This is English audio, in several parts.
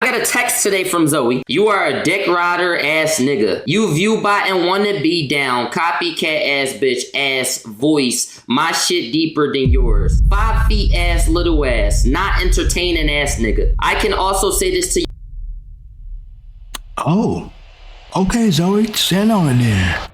got a text today from Zoe. You are a dick rider ass nigga. You view bot and wanna be down. Copycat ass bitch ass voice. My shit deeper than yours. 5 feet ass little ass. Not entertaining ass nigga. I can also say this to you. Oh. Okay, Zoe. Stand on it there.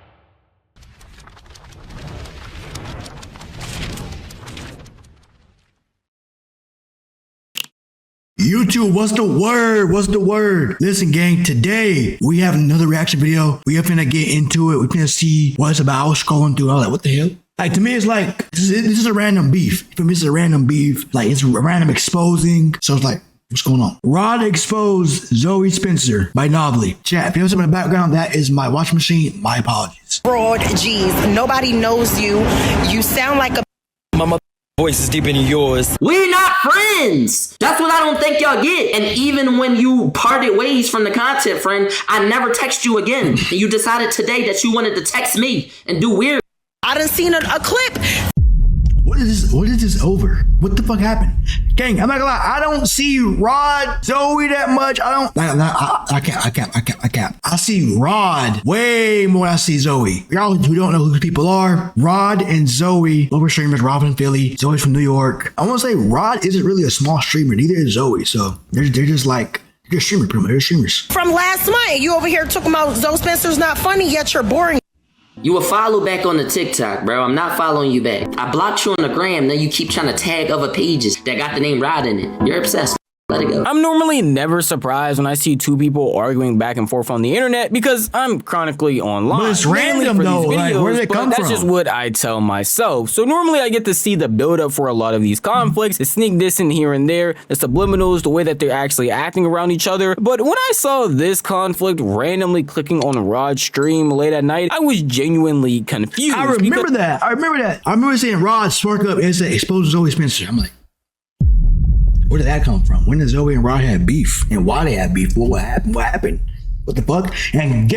YouTube, what's the word? What's the word? Listen, gang, today we have another reaction video. We are finna get into it. We're finna see what it's about. I was scrolling through. I was like, what the hell? Like, to me, it's like, this is a random beef. For me, it's a random beef. Like, it's a random exposing. So it's like, what's going on? Raud exposed Zoe Spencer by Novelly. Chat, if you have something in the background, that is my washing machine. My apologies. Raud, geez, nobody knows you. You sound like a my voice is deeper than yours. We not friends. That's what I don't think y'all get. And even when you parted ways from the content, friend, I never text you again. And you decided today that you wanted to text me and do weird. I done seen a clip. What is this? What is this over? What the fuck happened? Gang, I'm not gonna lie. I don't see Raud, Zoe that much. I can't. I see Raud way more than I see Zoe. Y'all who don't know who these people are, Raud and Zoe, local streamers, Raud from Philly, Zoe's from New York. I want to say Raud isn't really a small streamer. Neither is Zoe. So they're just like, they're streamers, pretty much. They're streamers. From last month, you over here talking about Zoe Spencer's not funny, yet you're boring. You will follow back on the TikTok, bro. I'm not following you back. I blocked you on the gram, then you keep trying to tag other pages that got the name Raud in it. You're obsessed. Let it go. I'm normally never surprised when I see two people arguing back and forth on the internet because I'm chronically online. But it's random though, like where did it come from? That's just what I tell myself. So normally I get to see the build up for a lot of these conflicts, the sneak dissing here and there, the subliminals, the way that they're actually acting around each other. But when I saw this conflict randomly clicking on Raud's stream late at night, I was genuinely confused. I remember that. I remember seeing Raud spark up and say, expose Zoe Spencer. I'm like, where did that come from? When did Zoe and Raud have beef? And why they had beef? What happened? What happened? What the fuck? And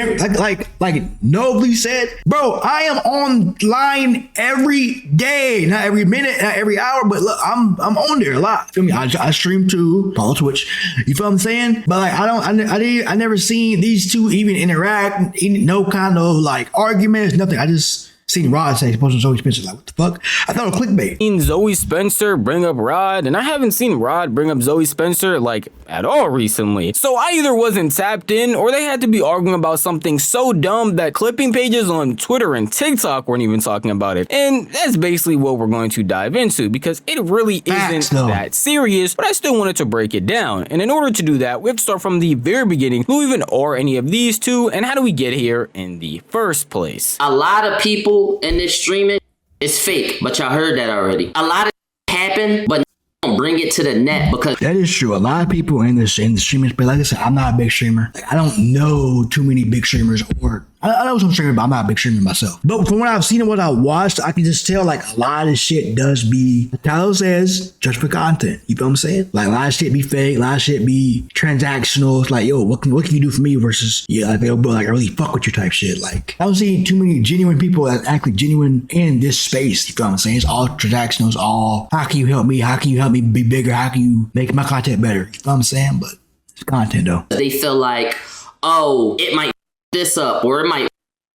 like Novelly said, bro, I am online every day, not every minute, not every hour, but look, I'm on there a lot. Feel me? I stream too, follow Twitch. You feel what I'm saying? But like, I never seen these two even interact, no kind of like arguments, nothing. I just seen Raud say supposed Zoe Spencer. Like, what the fuck? I thought it was clickbait. Seen Zoe Spencer bring up Raud, and I haven't seen Raud bring up Zoe Spencer like at all recently. So I either wasn't tapped in, or they had to be arguing about something so dumb that clipping pages on Twitter and TikTok weren't even talking about it. And that's basically what we're going to dive into, because it really isn't that serious, but I still wanted to break it down. And in order to do that, we have to start from the very beginning. Who even are any of these two, and how do we get here in the first place? A lot of people in this streaming is fake, but y'all heard that already. A lot of happen, but don't bring it to the net because that is true. A lot of people in the streaming space, like I said, I'm not a big streamer. Like, I don't know too many big streamers, or I know some streamers, but I'm not a big streamer myself. But from what I've seen and what I watched, I can just tell like a lot of shit does be, the title says, just for content. You feel what I'm saying? Like a lot of shit be fake, a lot of shit be transactional. It's like, yo, what can you do for me versus, yeah, like they'll be like, I really fuck with you type shit. Like, I don't see too many genuine people that actually genuine in this space. You feel what I'm saying? It's all transactional. It's all, how can you help me? How can you help me be bigger? How can you make my content better? You feel what I'm saying? But it's content though. They feel like, oh, it might this up or it might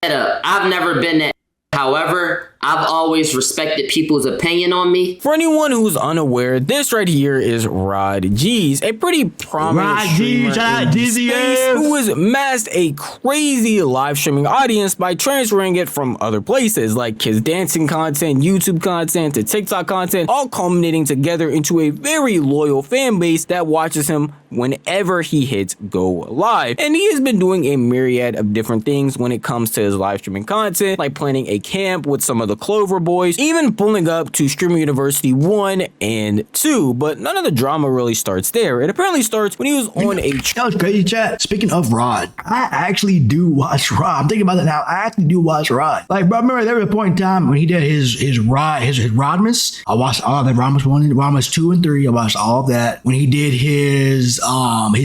that up. I've never been that. However, I've always respected people's opinion on me. For anyone who's unaware, this right here is Raud G's, a pretty prominent streamer in the space who has amassed a crazy live streaming audience by transferring it from other places like his dancing content, YouTube content, to TikTok content, all culminating together into a very loyal fan base that watches him whenever he hits go live. And he has been doing a myriad of different things when it comes to his live streaming content, like planning a camp with some of the Clover Boys, even pulling up to Streamer University 1 and 2, but none of the drama really starts there. It apparently starts when he was on a... That was crazy, chat. Speaking of Raud, I actually do watch Raud. I'm thinking about it now. I actually do watch Raud. Like, bro, I remember there was a point in time when he did his Raudmas. I watched all of that, Raudmas 1, Raudmas 2 and 3. I watched all of that. When he did his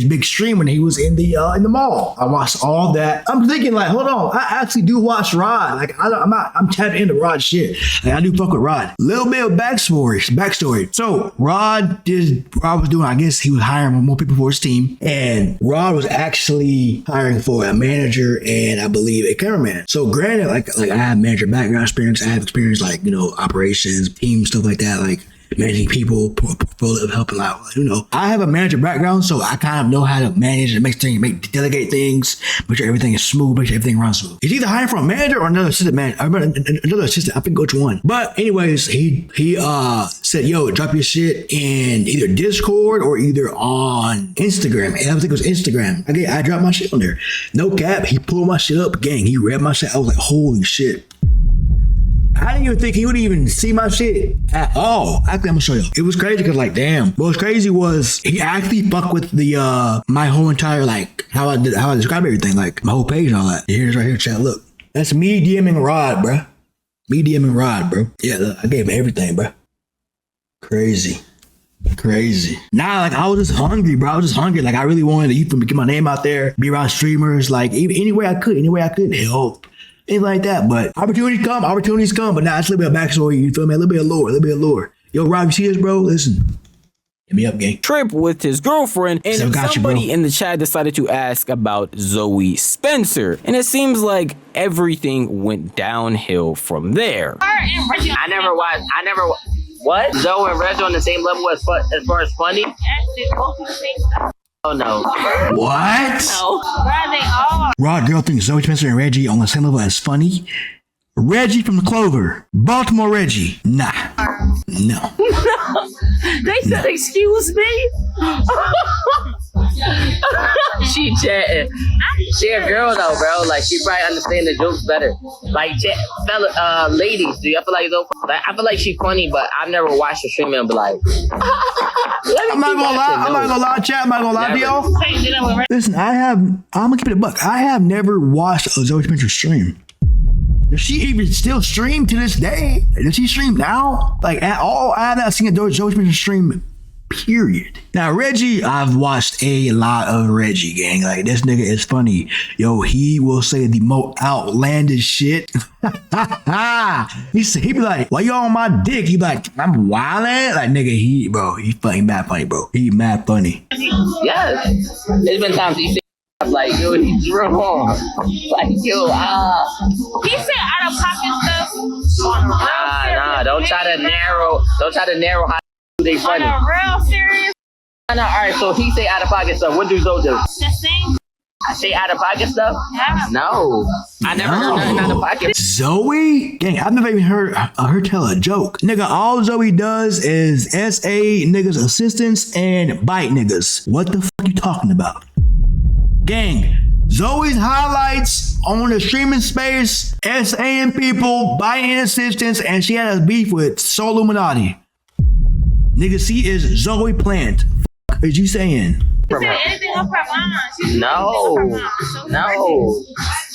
big stream when he was in the mall, I watched all of that. I'm thinking like, hold on, I actually do watch Raud. Like, I'm not I'm tapped into Raud shit. Like, I do fuck with Raud. Little bit of backstory. So Raud was doing, I guess he was hiring more people for his team, and Raud was actually hiring for a manager and I believe a cameraman. So granted, like I have manager background experience, I have experience like, you know, operations, team, stuff like that, like managing people, portfolio, helping out. You know, I have a manager background, so I kind of know how to manage and delegate things, make sure everything is smooth, make sure everything runs smooth. He's either hiring for a manager or another assistant manager. Another assistant. I think which one. But anyways, he said, "Yo, drop your shit in either Discord or either on Instagram." And I think it was Instagram. I dropped my shit on there. No cap. He pulled my shit up, gang. He read my shit. I was like, holy shit. I didn't even think he would even see my shit at all. Actually, I'm gonna show you. It was crazy because, like, damn. What was crazy was he actually fucked with the my whole entire, like, how I describe everything, like my whole page and all that. Here's right here, chat. Look, that's me DMing Raud, bro. Me DMing Raud, bro. Yeah, look, I gave him everything, bro. Crazy. Nah, like I was just hungry, bro. I was just hungry. Like I really wanted to get my name out there, be around streamers, like any way I could help. Anything like that, but opportunities come, but now it's a little bit of backstory, you feel me? A little bit of lore. Yo, Rob, you see this, bro? Listen. Hit me up, gang. Trip with his girlfriend, and somebody in the chat decided to ask about Zoe Spencer, and it seems like everything went downhill from there. I never what? Zoe and Reggie on the same level as far as funny? Oh no. What? No. Where they are? Raud girl thinks Zoe Spencer and Reggie on the same level as funny. Reggie from the Clover. Baltimore Reggie. Nah. No. They said, excuse me? She chatting. She a girl though, bro. Like she probably understand the jokes better. Like ladies, do you feel like I feel like she's funny, but I've never watched her stream and be like, I'm not gonna lie, chat. I'm not gonna lie to y'all. Listen, I'm gonna keep it a buck. I have never watched a Zoe Spencer stream. Does she even still stream to this day? Does she stream now? Like at all? I have not seen a Zoe Spencer stream, period. Now Reggie, I've watched a lot of Reggie, gang. Like this nigga is funny. Yo, he will say the most outlandish shit. He be like, why you on my dick? He be like, I'm wildin'. Like nigga, he fucking mad funny, bro. He mad funny. Yes. There's been times he like, yo, he's wrong. Like, yo, He said out of pocket stuff. Nah, don't try to narrow how they funny. On a real serious. Nah, alright, so he say out of pocket stuff. What do Zoe do? The same. I say out of pocket stuff? Yeah. No. I never heard nothing out of pocket. Zoe? Dang, I've never even heard her tell a joke. Nigga, all Zoe does is SA niggas assistants and bite niggas. What the fuck you talking about? Gang, Zoe's highlights on the streaming space, SAing people, biting assistants, and she had a beef with Soul Illuminati. Nigga, she is Zoe Plant. Fuck is you saying? She said anything up her mind. No.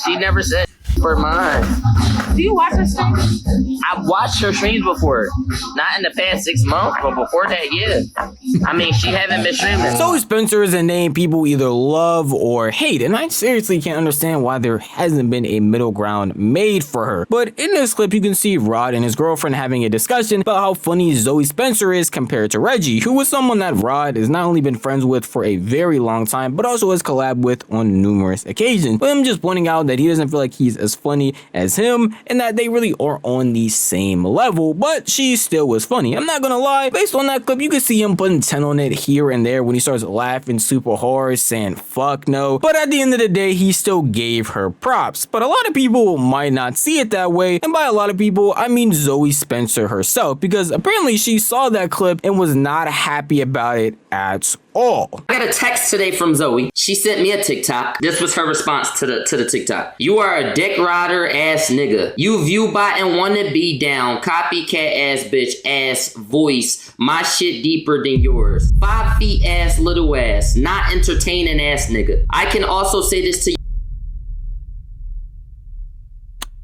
She never said for mine. Do you watch her streams? I've watched her streams before. Not in the past 6 months, but before that, yeah. I mean, she haven't been streaming. Zoe Spencer is a name people either love or hate, and I seriously can't understand why there hasn't been a middle ground made for her. But in this clip, you can see Raud and his girlfriend having a discussion about how funny Zoe Spencer is compared to Reggie, who was someone that Raud has not only been friends with for a very long time, but also has collabed with on numerous occasions. But I'm just pointing out that he doesn't feel like he's as funny as him, and that they really are on the same level, but she still was funny. I'm not gonna lie, based on that clip, you can see him putting 10 on it here and there when he starts laughing super hard, saying fuck no, but at the end of the day, he still gave her props. But a lot of people might not see it that way, and by a lot of people, I mean Zoe Spencer herself, because apparently she saw that clip and was not happy about it at all. I got a text today from Zoe. She sent me a TikTok. This was her response to the TikTok. You are a dick rider ass nigga. You view bot and wanna be down. Copycat ass bitch ass voice. My shit deeper than yours. 5 feet ass little ass. Not entertaining ass nigga. I can also say this to you.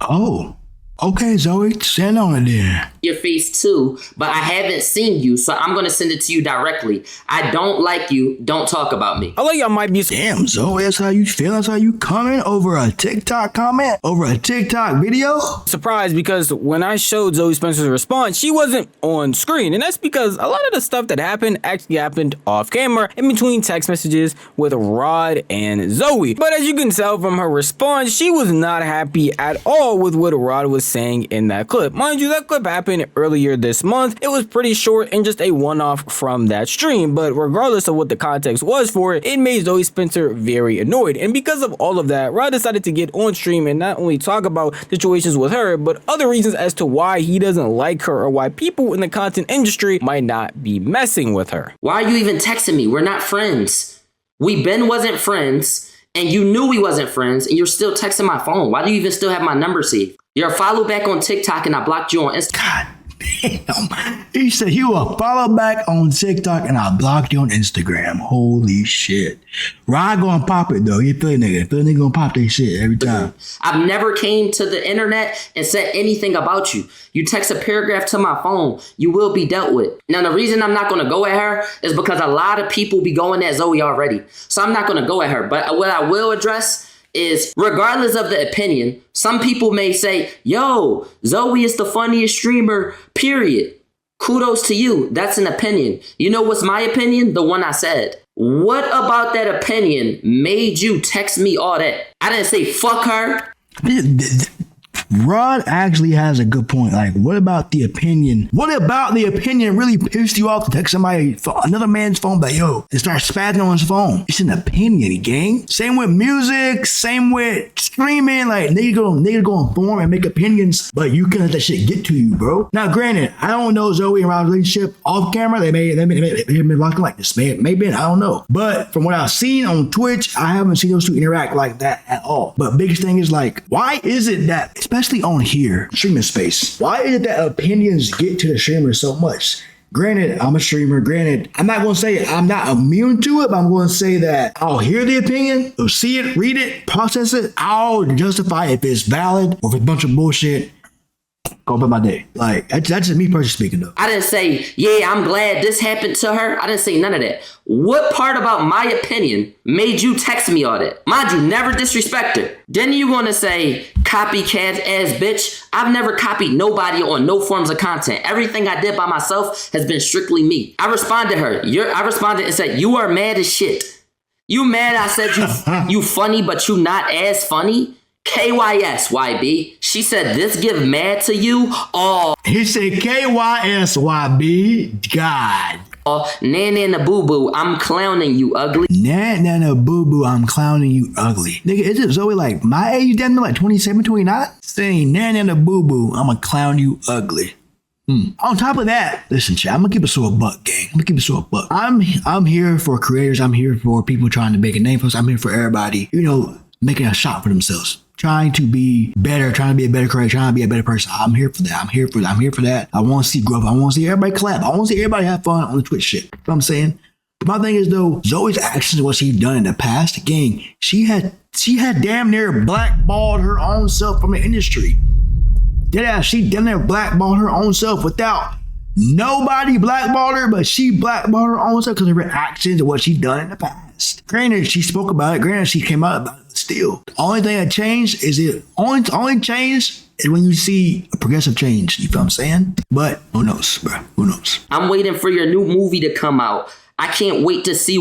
Oh. Okay, Zoe, send on it then. Your face too, but I haven't seen you, so I'm gonna send it to you directly. I don't like you. Don't talk about me. I like y'all might be. Damn, Zoe, that's how you feel? That's how you coming over a TikTok comment? Over a TikTok video? Surprised because when I showed Zoe Spencer's response, she wasn't on screen, and that's because a lot of the stuff that happened actually happened off camera in between text messages with Raud and Zoe. But as you can tell from her response, she was not happy at all with what Raud was saying in that clip. Mind you, that clip happened earlier this month. It was pretty short and just a one-off from that stream, but regardless of what the context was for it, it made Zoe Spencer very annoyed. And because of all of that, Raud decided to get on stream and not only talk about situations with her, but other reasons as to why he doesn't like her or why people in the content industry might not be messing with her. Why are you even texting me? We're not friends. We been wasn't friends, and you knew we wasn't friends, and you're still texting my phone. Why do you even still have my number saved? You're a follow back on TikTok, and I blocked you on Instagram. God damn. He said you will follow back on TikTok and I blocked you on Instagram. Holy shit. Raud gonna pop it though. He feel nigga. Feel nigga gonna pop that shit every time. I've never came to the internet and said anything about you. You text a paragraph to my phone, you will be dealt with. Now, the reason I'm not gonna go at her is because a lot of people be going at Zoe already. So I'm not gonna go at her. But what I will address is, regardless of the opinion, some people may say, yo, Zoe is the funniest streamer, period. Kudos to you. That's an opinion. You know what's my opinion? The one I said. What about that opinion made you text me all that? I didn't say fuck her. Raud actually has a good point. Like, what about the opinion? What about the opinion really pissed you off to text somebody, another man's phone, but yo, and start spazzing on his phone? It's an opinion, gang. Same with music, same with streaming. Like, niggas go on form and make opinions, but you can let that shit get to you, bro. Now, granted, I don't know Zoe and Raud's relationship off camera. They may been locked like this. Maybe, I don't know. But from what I've seen on Twitch, I haven't seen those two interact like that at all. But biggest thing is like, why is it that, especially on here, streaming space, why is it that opinions get to the streamer so much? Granted, I'm a streamer. Granted, I'm not going to say I'm not immune to it, but I'm going to say that I'll hear the opinion, I'll see it, read it, process it. I'll justify if it's valid or if it's a bunch of bullshit. Go about my day. Like, that's just me personally speaking, though. I didn't say, yeah, I'm glad this happened to her. I didn't say none of that. What part about my opinion made you text me all that? Mind you, never disrespect her. Then you gonna say, copycat ass bitch. I've never copied nobody on no forms of content. Everything I did by myself has been strictly me. I responded to her. I responded and said, you are mad as shit. You mad I said you funny, but you not as funny? KYS, YB. She said, this give mad to you? Oh. He said, KYS, YB. God. Oh, Nana boo boo, I'm clowning you, ugly. Nana boo boo, I'm clowning you, ugly. Nigga, is it Zoe like my age? Damn, like 27, 29? Saying, Nana boo boo, I'm gonna clown you, ugly. On top of that, listen, chat, I'm gonna keep it so a buck, gang. I'm gonna keep it so a buck. I'm here for creators. I'm here for people trying to make a name for us. I'm here for everybody, making a shot for themselves. Trying to be better, trying to be a better creator, trying to be a better person. I'm here for that. I'm here for that. I want to see growth. I want to see everybody clap. I want to see everybody have fun on the Twitch shit. You know what I'm saying? But my thing is though, Zoe's actions, what she's done in the past, gang, she had damn near blackballed her own self from the industry. Yeah, she damn near blackballed her own self without nobody blackballed her, but she blackballed her own self because of her actions and what she done in the past. Granted, she spoke about it. Granted, she came out about it. Still, the only thing that changed is only change is when you see a progressive change. You feel what I'm saying? But who knows, bro? Who knows? I'm waiting for your new movie to come out. I can't wait to see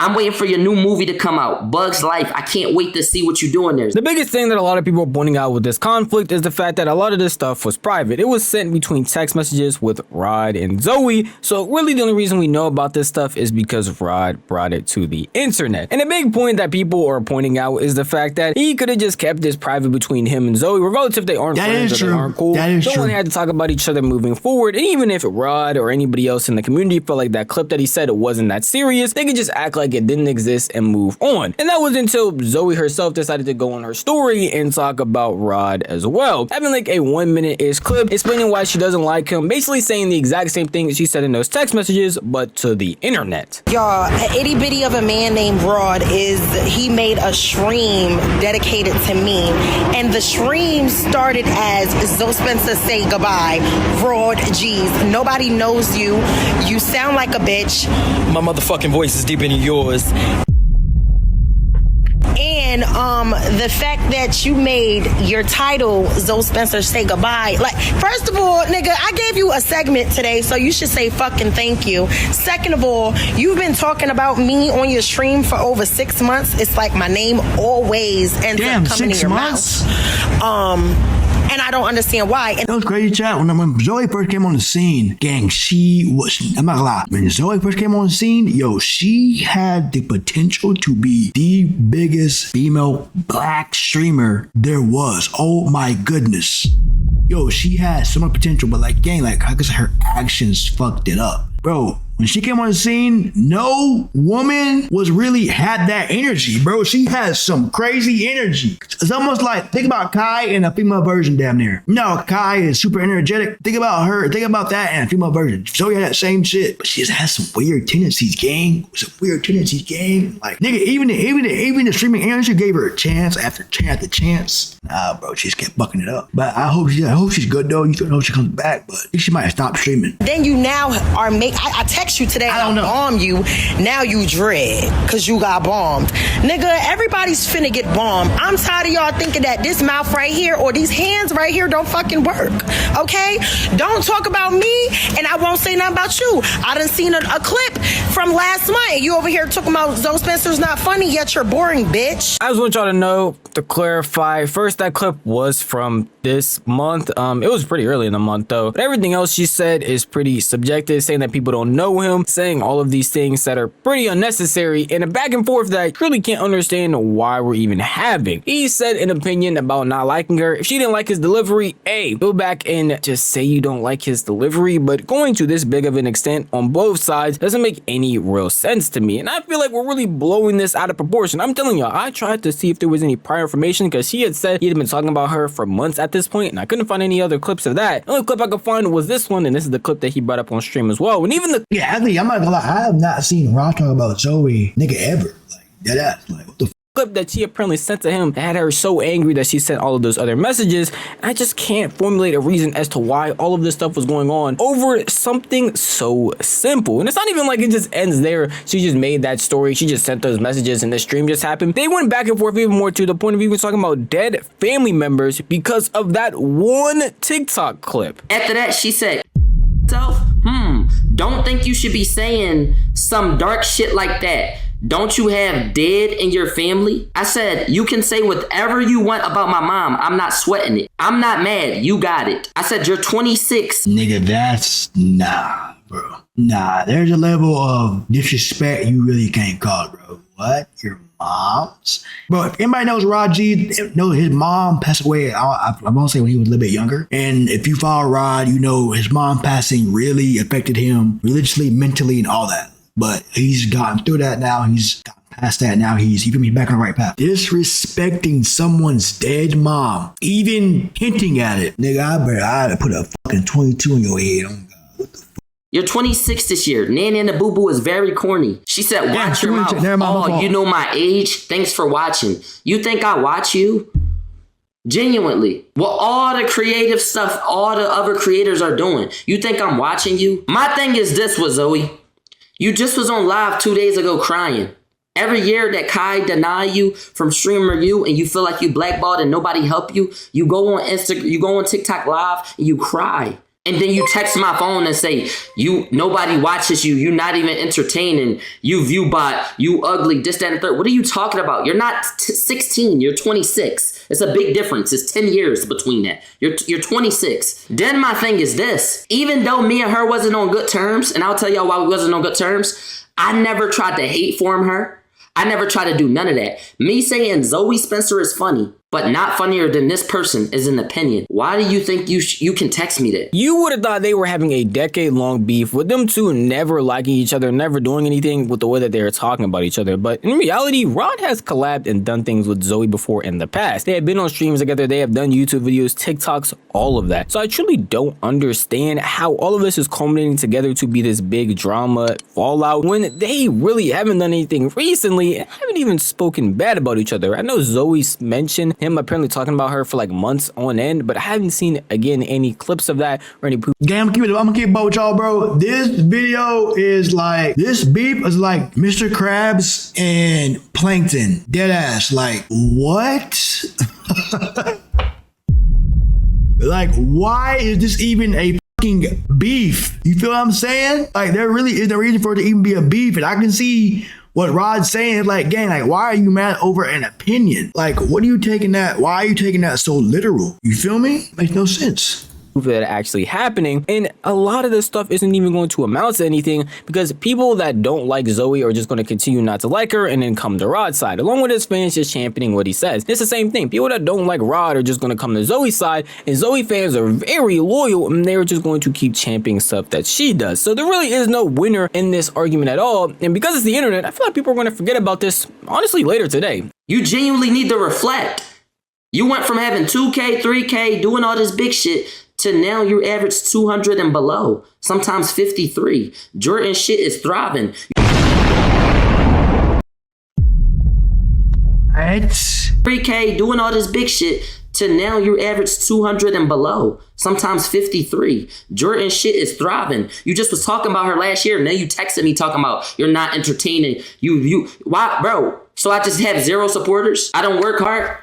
I'm waiting for your new movie to come out, Bug's Life. I can't wait to see what you're doing there. The biggest thing that a lot of people are pointing out with this conflict is the fact that a lot of this stuff was private. It was sent between text messages with Raud and Zoe. So really the only reason we know about this stuff is because Raud brought it to the internet. And the big point that people are pointing out is the fact that he could have just kept this private between him and Zoe, regardless if they aren't friends or they aren't cool. No one had to talk about each other moving forward. And even if Raud or anybody else in the community felt like that clip that he said it wasn't that serious, they could just act like like it didn't exist and move on. And that was until Zoe herself decided to go on her story and talk about Raud as well, having like a 1 minute-ish clip explaining why she doesn't like him, basically saying the exact same thing she said in those text messages, but to the internet. Y'all, an itty bitty of a man named Raud he made a stream dedicated to me, and the stream started as Zoe Spencer say goodbye, Raud G's. Nobody knows you. You sound like a bitch. My motherfucking voice is deeper than yours. And the fact that you made your title Zoe Spencer say goodbye, like, first of all, nigga, I gave you a segment today, so you should say fucking thank you. Second of all, you've been talking about me on your stream for over 6 months. It's like my name always ends up coming in your mouth. And I don't understand why. And it was crazy, chat. When Zoe first came on the scene, gang, I'm not gonna lie. When Zoe first came on the scene, yo, she had the potential to be the biggest female black streamer there was. Oh my goodness. Yo, she had so much potential, but like, gang, like, I guess her actions fucked it up. Bro, when she came on the scene, no woman had that energy, bro. She has some crazy energy. It's almost like, think about Kai and a female version damn near. No, Kai is super energetic. Think about her. Think about that and a female version. Zoe had that same shit, but she just has some weird tendencies, gang. Like, nigga, even the streaming industry gave her a chance after chance after chance. Nah, bro, she just kept bucking it up. But I hope she's good though. You hope she comes back, but I think she might have stopped streaming. Then you now are I text you today. I don't know. Bomb you. Now you dread because you got bombed, nigga. Everybody's finna get bombed. I'm tired of y'all thinking that this mouth right here or these hands right here don't fucking work. Okay, don't talk about me, and I won't say nothing about you. I done seen a clip from last month. You over here talking about Zoe Spencer's not funny, yet you're boring, bitch. I just want y'all to know, to clarify, first, that clip was from this month. It was pretty early in the month though, but everything else she said is pretty subjective, saying that people don't know him, saying all of these things that are pretty unnecessary, and a back and forth that I truly can't understand why we're even having. He said an opinion about not liking her. If she didn't like his delivery, hey, go back and just say you don't like his delivery, but going to this big of an extent on both sides doesn't make any real sense to me, and I feel like we're really blowing this out of proportion. I'm telling y'all, I tried to see if there was any prior information, because she had said he had been talking about her for months at this point, and I couldn't find any other clips of that. The only clip I could find was this one, and this is the clip that he brought up on stream as well. And even the I'm not gonna lie, I have not seen Raud talk about Zoe, nigga, ever. Like, deadass. Like, what the clip that she apparently sent to him that had her so angry that she sent all of those other messages. I just can't formulate a reason as to why all of this stuff was going on over something so simple. And it's not even like it just ends there. She just made that story, she just sent those messages, and the stream just happened. They went back and forth even more, to the point of even talking about dead family members because of that one TikTok clip. After that, she said, don't think you should be saying some dark shit like that. Don't you have dead in your family? I said, you can say whatever you want about my mom. I'm not sweating it. I'm not mad. You got it. I said, you're 26. Nigga, that's nah, bro. Nah, there's a level of disrespect you really can't call, bro. What? Your mom's? Bro, if anybody knows Raud G, knows his mom passed away, I won't say when he was a little bit younger. And if you follow Raud, you know his mom passing really affected him religiously, mentally, and all that. But he's gotten through that now. He's gotten past that now. He's back on the right path. Disrespecting someone's dead mom, even hinting at it. Nigga, I'd put a fucking 22 in your head. Oh, God. What the fuck? You're 26 this year. Nana and the Boo Boo is very corny. She said, watch your mouth. Oh, you know my age? Thanks for watching. You think I watch you? Genuinely. Well, all the creative stuff all the other creators are doing. You think I'm watching you? My thing is this with Zoe. You just was on live 2 days ago crying. Every year that Kai deny you from streamer you and you feel like you blackballed and nobody help you, you go on Instagram, you go on TikTok live and you cry. And then you text my phone and say, nobody watches you, you're not even entertaining, you view bot, you ugly, this, that, and the third. What are you talking about? You're not 16, you're 26. It's a big difference. It's 10 years between that. You're 26. Then my thing is this. Even though me and her wasn't on good terms, and I'll tell y'all why we wasn't on good terms, I never tried to hate form her. I never tried to do none of that. Me saying Zoe Spencer is funny But not funnier than this person is an opinion. Why do you think you can text me that? You would have thought they were having a decade-long beef with them two never liking each other, never doing anything with the way that they were talking about each other. But in reality, Raud has collabed and done things with Zoe before in the past. They have been on streams together, they have done YouTube videos, TikToks, all of that. So I truly don't understand how all of this is culminating together to be this big drama fallout when they really haven't done anything recently and haven't even spoken bad about each other. I know Zoe mentioned him apparently talking about her for like months on end, but I haven't seen again any clips of that or any proof. Gang, I'm gonna keep it about with y'all, bro. This video is like, this beef is like Mr. Krabs and Plankton. Deadass. Like, what? Like, why is this even a fucking beef? You feel what I'm saying? Like, there really is no reason for it to even be a beef. And I can see what Raud's saying, like, gang, like, why are you mad over an opinion? Like, what are you taking that? Why are you taking that so literal? You feel me? Makes no sense. That actually happening, and a lot of this stuff isn't even going to amount to anything because people that don't like Zoe are just going to continue not to like her and then come to Raud's side, along with his fans just championing what he says. It's the same thing. People that don't like Raud are just going to come to Zoe's side, and Zoe fans are very loyal and they're just going to keep championing stuff that she does. So there really is no winner in this argument at all, and because it's the internet, I feel like people are going to forget about this honestly later today. You genuinely need to reflect. You went from having 2K, 3K, doing all this big shit to now you average 200 and below, sometimes 53. Jordan shit is thriving. What? 3K, doing all this big shit to now you average 200 and below, sometimes 53. Jordan shit is thriving. You just was talking about her last year, now you texted me talking about you're not entertaining. Why, bro? So I just have 0 supporters? I don't work hard?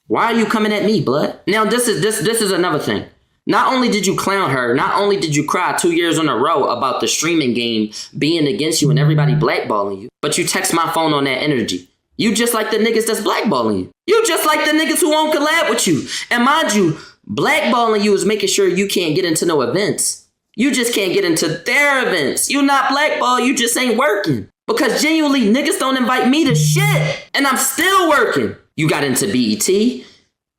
Why are you coming at me, blood? Now this is another thing. Not only did you clown her, not only did you cry 2 years in a row about the streaming game being against you and everybody blackballing you, but you text my phone on that energy. You just like the niggas that's blackballing you. You just like the niggas who won't collab with you. And mind you, blackballing you is making sure you can't get into no events. You just can't get into their events. You not blackball, you just ain't working. Because genuinely, niggas don't invite me to shit. And I'm still working. You got into BET.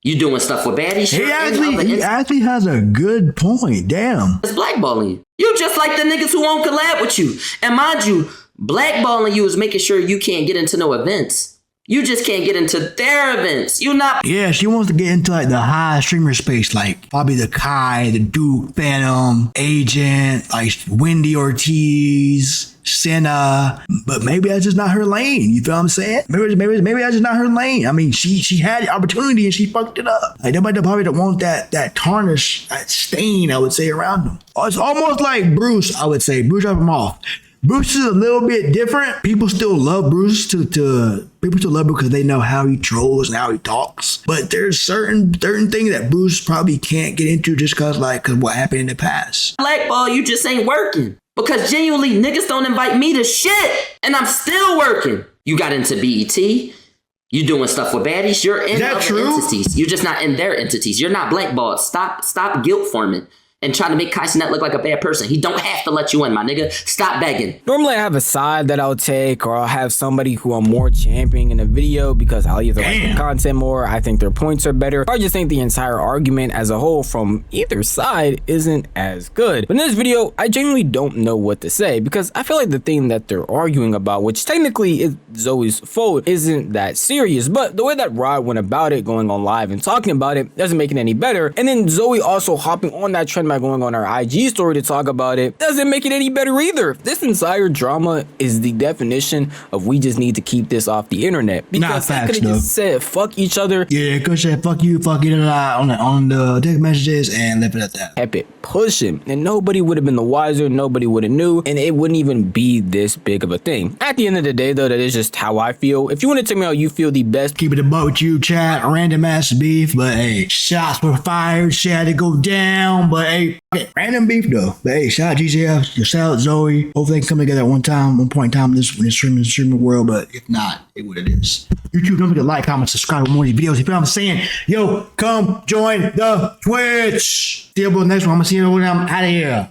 You doing stuff with baddies. He actually has a good point. Damn. It's blackballing you. You just like the niggas who won't collab with you. And mind you, blackballing you is making sure you can't get into no events. You just can't get into their events. You not. Yeah, she wants to get into like the high streamer space, like probably the Kai, the Duke, Phantom, Agent, like Wendy Ortiz, Senna, but maybe that's just not her lane. You feel what I'm saying? Maybe that's just not her lane. I mean, she had the opportunity and she fucked it up. Like nobody probably don't want that tarnish, that stain, I would say, around them. It's almost like Bruce, I would say. Bruce, drop him off. Bruce is a little bit different. People still love Bruce people still love him because they know how he trolls and how he talks. But there's certain things that Bruce probably can't get into just cause what happened in the past. Blackball, you just ain't working. Because genuinely, niggas don't invite me to shit. And I'm still working. You got into BET. You doing stuff with baddies. You're in other entities. You're just not in their entities. You're not blackballed. Stop guilt forming and trying to make Kai Cenat look like a bad person. He don't have to let you in, my nigga. Stop begging. Normally I have a side that I'll take, or I'll have somebody who I'm more championing in a video because I'll either like the content more, I think their points are better, or I just think the entire argument as a whole from either side isn't as good. But in this video, I genuinely don't know what to say because I feel like the thing that they're arguing about, which technically is Zoe's fault, isn't that serious. But the way that Raud went about it, going on live and talking about it, doesn't make it any better. And then Zoe also hopping on that trend by going on our IG story to talk about it doesn't make it any better either. This entire drama is the definition of we just need to keep this off the internet. Because they could have just said fuck each other. Yeah, could say fuck you, fuck it on the text messages and left it at that. Kept it pushing, and nobody would have been the wiser, nobody would have knew, and it wouldn't even be this big of a thing. At the end of the day though, that is just how I feel. If you want to tell me how you feel the best, keep it above with you, chat. Random ass beef, but hey, shots were fired, shit had to go down, but hey, random beef though. But hey, shout out GCF, shout out Zoe. Hopefully they can come together at one point in time in this streaming world, but if not, it what it is. YouTube, don't forget to like, comment, subscribe for more of these videos. You feel what I'm saying? Yo, come join the Twitch. See you boys next one. I'm gonna see you when I'm out of here.